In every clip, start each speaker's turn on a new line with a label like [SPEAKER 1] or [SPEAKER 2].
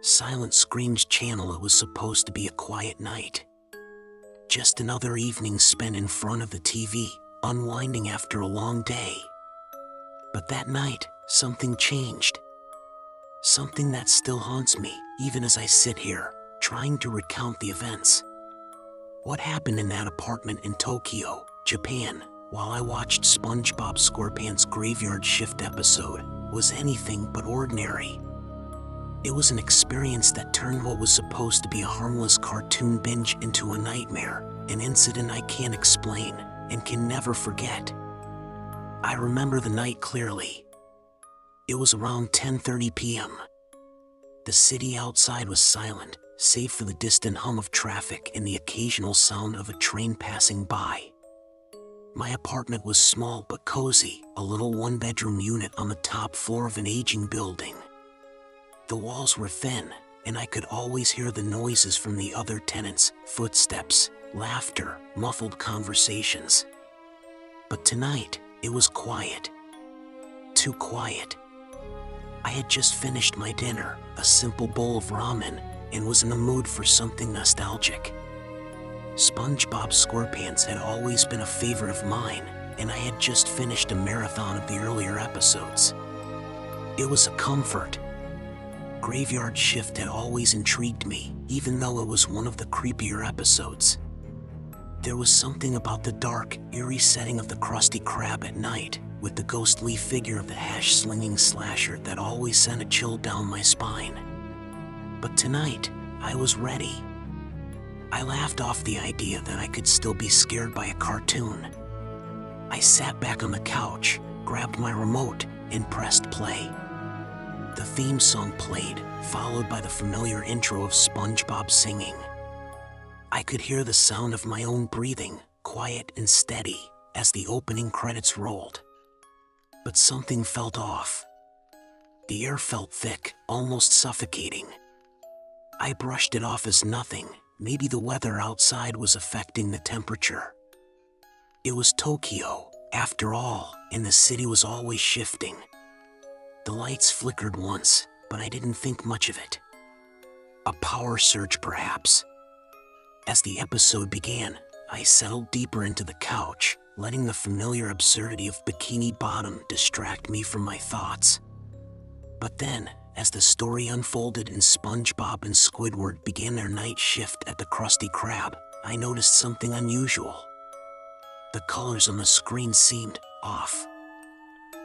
[SPEAKER 1] Silent Scream's channel. It was supposed to be a quiet night. Just another evening spent in front of the TV, unwinding after a long day. But that night, something changed. Something that still haunts me, even as I sit here, trying to recount the events. What happened in that apartment in Tokyo, Japan, while I watched SpongeBob SquarePants' Graveyard Shift episode, was anything but ordinary. It was an experience that turned what was supposed to be a harmless cartoon binge into a nightmare, an incident I can't explain and can never forget. I remember the night clearly. It was around 10:30 p.m. The city outside was silent, save for the distant hum of traffic and the occasional sound of a train passing by. My apartment was small but cozy, a little one-bedroom unit on the top floor of an aging building. The walls were thin, and I could always hear the noises from the other tenants, footsteps, laughter, muffled conversations. But tonight, it was quiet. Too quiet. I had just finished my dinner, a simple bowl of ramen, and was in the mood for something nostalgic. SpongeBob SquarePants had always been a favorite of mine, and I had just finished a marathon of the earlier episodes. It was a comfort. Graveyard Shift had always intrigued me, even though it was one of the creepier episodes. There was something about the dark, eerie setting of the Krusty Krab at night, with the ghostly figure of the hash-slinging slasher that always sent a chill down my spine. But tonight, I was ready. I laughed off the idea that I could still be scared by a cartoon. I sat back on the couch, grabbed my remote, and pressed play. The theme song played, followed by the familiar intro of SpongeBob singing. I could hear the sound of my own breathing, quiet and steady, as the opening credits rolled. But something felt off. The air felt thick, almost suffocating. I brushed it off as nothing. Maybe the weather outside was affecting the temperature. It was Tokyo, after all, and the city was always shifting. The lights flickered once, but I didn't think much of it. A power surge, perhaps. As the episode began, I settled deeper into the couch, letting the familiar absurdity of Bikini Bottom distract me from my thoughts. But then, as the story unfolded and SpongeBob and Squidward began their night shift at the Krusty Krab, I noticed something unusual. The colors on the screen seemed off.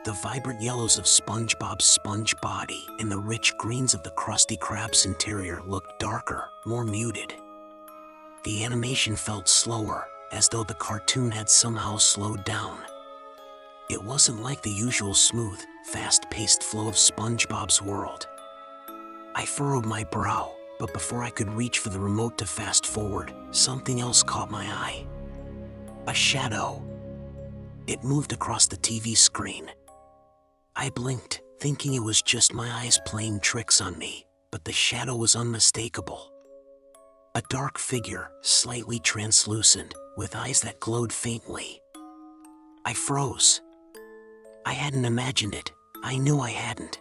[SPEAKER 1] The vibrant yellows of SpongeBob's sponge body and the rich greens of the Krusty Krab's interior looked darker, more muted. The animation felt slower, as though the cartoon had somehow slowed down. It wasn't like the usual smooth, fast-paced flow of SpongeBob's world. I furrowed my brow, but before I could reach for the remote to fast forward, something else caught my eye. A shadow. It moved across the TV screen. I blinked, thinking it was just my eyes playing tricks on me, but the shadow was unmistakable. A dark figure, slightly translucent, with eyes that glowed faintly. I froze. I hadn't imagined it. I knew I hadn't.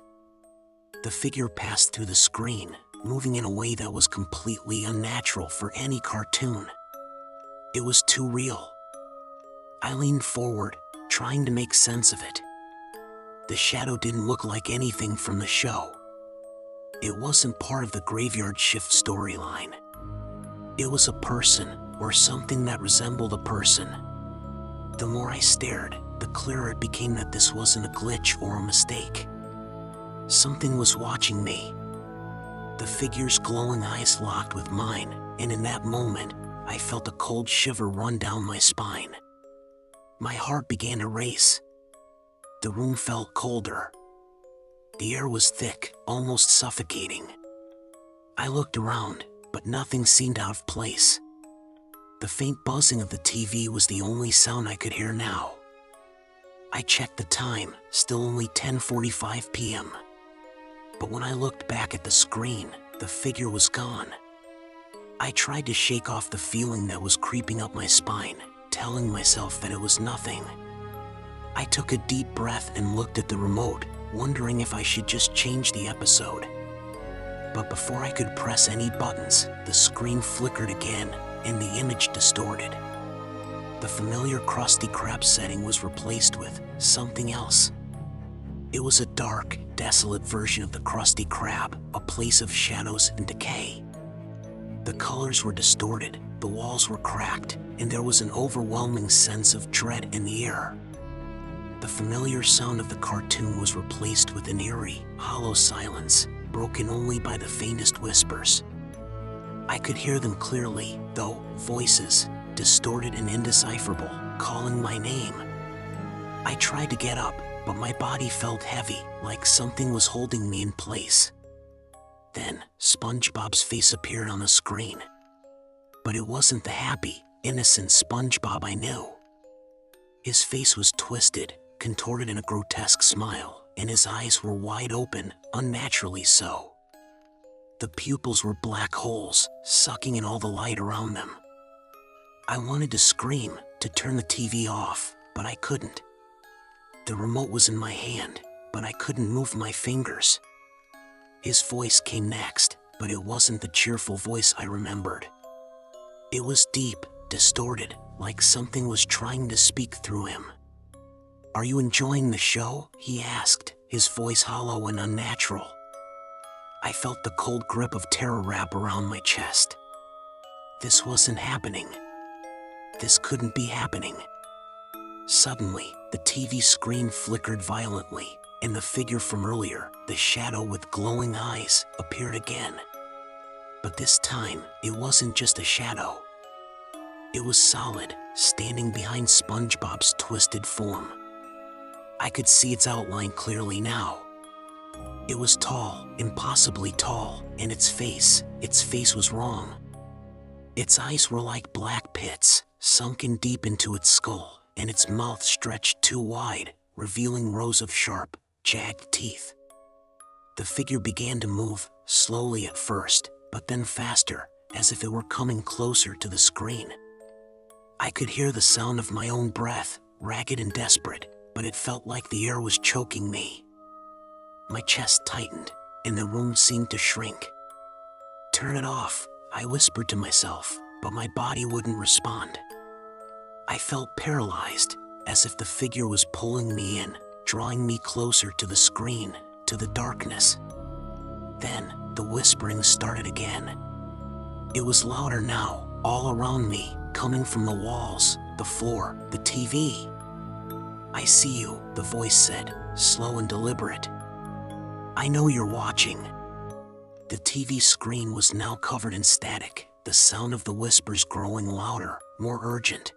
[SPEAKER 1] The figure passed through the screen, moving in a way that was completely unnatural for any cartoon. It was too real. I leaned forward, trying to make sense of it. The shadow didn't look like anything from the show. It wasn't part of the Graveyard Shift storyline. It was a person, or something that resembled a person. The more I stared, the clearer it became that this wasn't a glitch or a mistake. Something was watching me. The figure's glowing eyes locked with mine, and in that moment, I felt a cold shiver run down my spine. My heart began to race. The room felt colder. The air was thick, almost suffocating. I looked around, but nothing seemed out of place. The faint buzzing of the TV was the only sound I could hear now. I checked the time, still only 10:45 p.m. But when I looked back at the screen, the figure was gone. I tried to shake off the feeling that was creeping up my spine, telling myself that it was nothing. I took a deep breath and looked at the remote, wondering if I should just change the episode. But before I could press any buttons, the screen flickered again, and the image distorted. The familiar Krusty Krab setting was replaced with something else. It was a dark, desolate version of the Krusty Krab, a place of shadows and decay. The colors were distorted, the walls were cracked, and there was an overwhelming sense of dread in the air. The familiar sound of the cartoon was replaced with an eerie, hollow silence, broken only by the faintest whispers. I could hear them clearly, though, voices, distorted and indecipherable, calling my name. I tried to get up, but my body felt heavy, like something was holding me in place. Then, SpongeBob's face appeared on the screen. But it wasn't the happy, innocent SpongeBob I knew. His face was twisted, contorted in a grotesque smile, and his eyes were wide open, unnaturally so. The pupils were black holes, sucking in all the light around them. I wanted to scream, to turn the TV off, but I couldn't. The remote was in my hand, but I couldn't move my fingers. His voice came next, but it wasn't the cheerful voice I remembered. It was deep, distorted, like something was trying to speak through him. "Are you enjoying the show?" he asked, his voice hollow and unnatural. I felt the cold grip of terror wrap around my chest. This wasn't happening. This couldn't be happening. Suddenly, the TV screen flickered violently, and the figure from earlier, the shadow with glowing eyes, appeared again. But this time, it wasn't just a shadow. It was solid, standing behind SpongeBob's twisted form. I could see its outline clearly now. It was tall, impossibly tall, and its face was wrong. Its eyes were like black pits, sunken deep into its skull, and its mouth stretched too wide, revealing rows of sharp, jagged teeth. The figure began to move, slowly at first, but then faster, as if it were coming closer to the screen. I could hear the sound of my own breath, ragged and desperate, but it felt like the air was choking me. My chest tightened, and the room seemed to shrink. "Turn it off," I whispered to myself, but my body wouldn't respond. I felt paralyzed, as if the figure was pulling me in, drawing me closer to the screen, to the darkness. Then, the whispering started again. It was louder now, all around me, coming from the walls, the floor, the TV. "I see you," the voice said, slow and deliberate. "I know you're watching." The TV screen was now covered in static, the sound of the whispers growing louder, more urgent.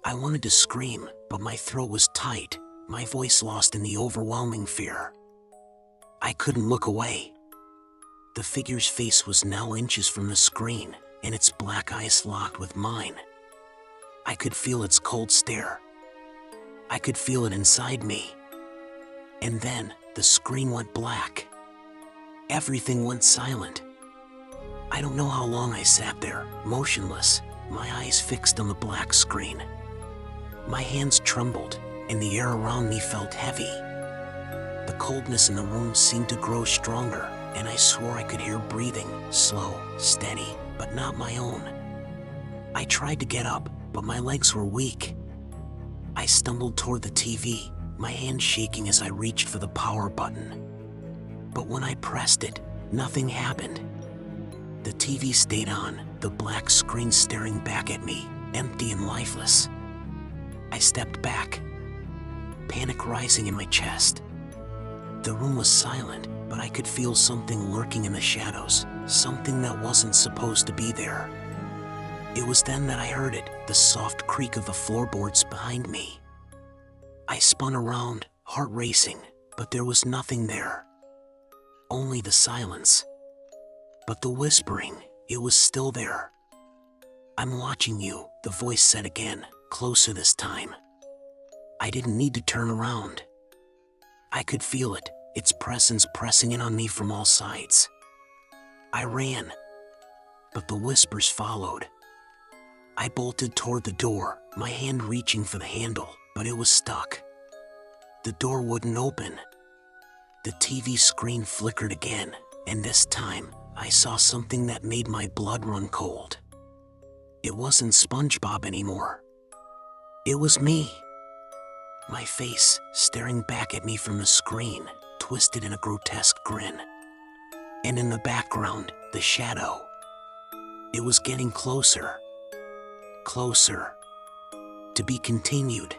[SPEAKER 1] I wanted to scream, but my throat was tight, my voice lost in the overwhelming fear. I couldn't look away. The figure's face was now inches from the screen, and its black eyes locked with mine. I could feel its cold stare. I could feel it inside me. And then, the screen went black. Everything went silent. I don't know how long I sat there, motionless, my eyes fixed on the black screen. My hands trembled, and the air around me felt heavy. The coldness in the room seemed to grow stronger, and I swore I could hear breathing, slow, steady, but not my own. I tried to get up, but my legs were weak. I stumbled toward the TV, my hand shaking as I reached for the power button. But when I pressed it, nothing happened. The TV stayed on, the black screen staring back at me, empty and lifeless. I stepped back, panic rising in my chest. The room was silent, but I could feel something lurking in the shadows, something that wasn't supposed to be there. It was then that I heard it, the soft creak of the floorboards behind me. I spun around, heart racing, but there was nothing there. Only the silence. But the whispering, it was still there. "I'm watching you," the voice said again, closer this time. I didn't need to turn around. I could feel it, its presence pressing in on me from all sides. I ran, but the whispers followed. I bolted toward the door, my hand reaching for the handle, but it was stuck. The door wouldn't open. The TV screen flickered again, And this time, I saw something that made my blood run cold. It wasn't SpongeBob anymore. It was me. My face staring back at me from the screen, twisted in a grotesque grin. And in the background, the shadow. It was getting closer. Closer. To be continued.